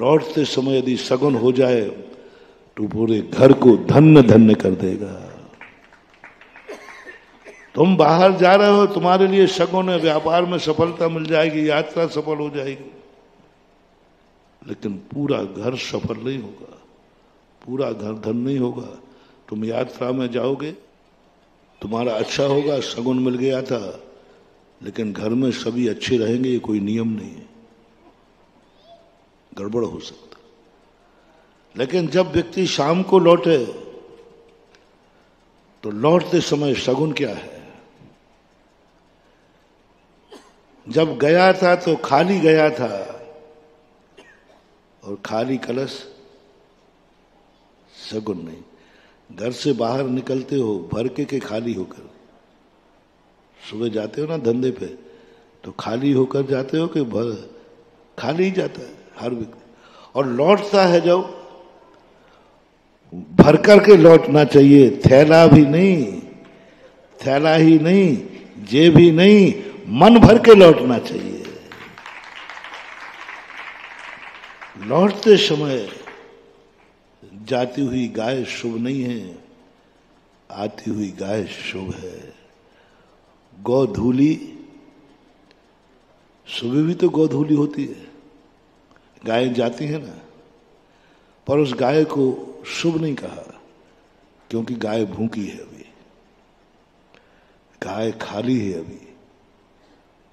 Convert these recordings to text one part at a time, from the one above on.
लौटते समय यदि सगुन हो जाए तो पूरे घर को धन्य धन्य कर देगा। तुम बाहर जा रहे हो, तुम्हारे लिए सगुन है, व्यापार में सफलता मिल जाएगी, यात्रा सफल हो जाएगी, लेकिन पूरा घर सफल नहीं होगा, पूरा घर धन नहीं होगा। तुम यात्रा में जाओगे, तुम्हारा अच्छा होगा, सगुन मिल गया था, लेकिन घर में सभी अच्छे रहेंगे ये कोई नियम नहीं है, गड़बड़ हो सकता। लेकिन जब व्यक्ति शाम को लौटे तो लौटते समय सगुन क्या है? जब गया था तो खाली गया था, और खाली कलश सगुन नहीं। घर से बाहर निकलते हो भर के खाली होकर, सुबह जाते हो ना धंधे पे तो खाली होकर जाते हो कि भर खाली ही जाता है हर व्यक्ति, और लौटता है जब भर करके लौटना चाहिए। थैला भी नहीं, थैला ही नहीं, जेब भी नहीं, मन भर के लौटना चाहिए। लौटते समय जाती हुई गाय शुभ नहीं है, आती हुई गाय शुभ है। गौधूली, सुबह भी तो गौधूली होती है, गाय जाती है ना, पर उस गाय को शुभ नहीं कहा, क्योंकि गाय भूखी है अभी, गाय खाली है अभी,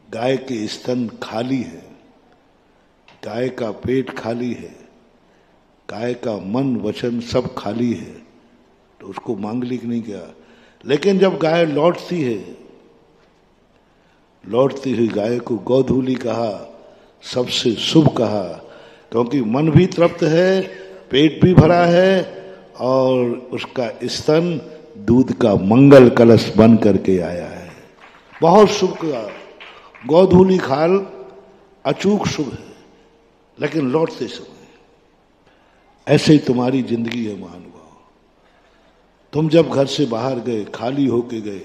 गाय के स्तन खाली है, गाय का पेट खाली है, गाय का मन वचन सब खाली है, तो उसको मांगलिक नहीं किया। लेकिन जब गाय लौटती है, लौटती हुई गाय को गौधूली कहा, सबसे शुभ कहा, क्योंकि मन भी तृप्त है, पेट भी भरा है, और उसका स्तन दूध का मंगल कलश बन करके आया है। बहुत शुभ कहा, गौधूली खाल अचूक शुभ है, लेकिन लौटते समय ऐसे ही तुम्हारी जिंदगी है महानुभाव। तुम जब घर से बाहर गए, खाली होके गए,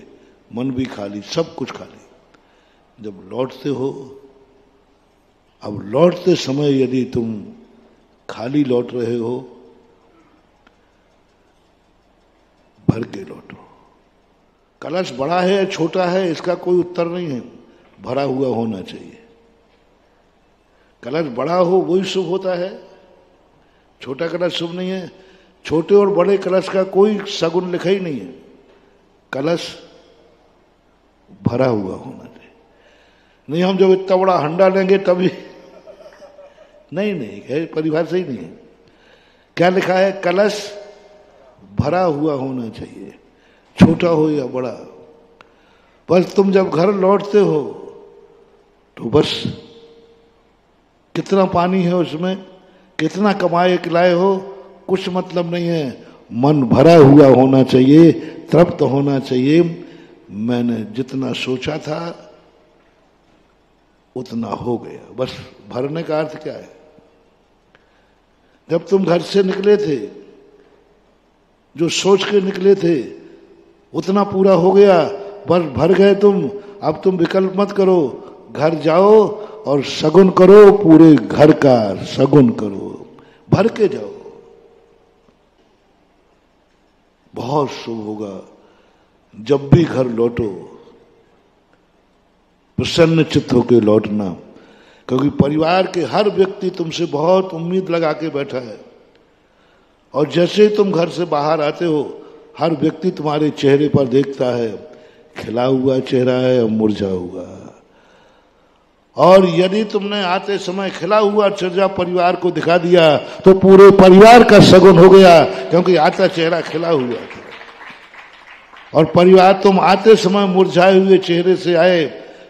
मन भी खाली, सब कुछ खाली, जब लौटते हो, अब लौटते समय यदि तुम खाली लौट रहे हो, भर के लौटो। कलश बड़ा है या छोटा है इसका कोई उत्तर नहीं है, भरा हुआ होना चाहिए। कलश बड़ा हो वही शुभ होता है, छोटा कलश शुभ नहीं है। छोटे और बड़े कलश का कोई सगुन लिखा ही नहीं है, कलश भरा हुआ होना चाहिए। नहीं हम जब इतना बड़ा हंडा लेंगे तभी, नहीं नहीं है, परिभाषा सही नहीं है। क्या लिखा है? कलश भरा हुआ होना चाहिए, छोटा हो या बड़ा। बस तुम जब घर लौटते हो तो बस कितना पानी है उसमें, कितना कमाए खिलाए हो, कुछ मतलब नहीं है, मन भरा हुआ होना चाहिए, तृप्त होना चाहिए। मैंने जितना सोचा था उतना हो गया, बस भरने का अर्थ क्या है? जब तुम घर से निकले थे, जो सोच के निकले थे उतना पूरा हो गया, बस भर गए तुम। अब तुम विकल्प मत करो, घर जाओ और सगुन करो, पूरे घर का सगुन करो, भर के जाओ, बहुत शुभ होगा। जब भी घर लौटो प्रसन्न चित्त होकर लौटना, क्योंकि परिवार के हर व्यक्ति तुमसे बहुत उम्मीद लगा के बैठा है, और जैसे ही तुम घर से बाहर आते हो हर व्यक्ति तुम्हारे चेहरे पर देखता है, खिला हुआ चेहरा है और मुरझा हुआ। और यदि तुमने आते समय खिला हुआ चेहरा परिवार को दिखा दिया तो पूरे परिवार का सगुन हो गया, क्योंकि आता चेहरा खिला हुआ था। और परिवार तुम आते समय मुरझाए हुए चेहरे से आए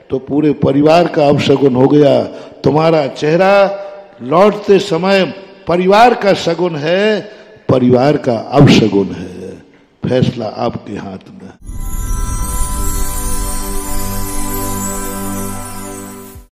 तो पूरे परिवार का अपशगुन हो गया। तुम्हारा चेहरा लौटते समय परिवार का सगुन है, परिवार का अपशगुन है। फैसला आपके हाथ में।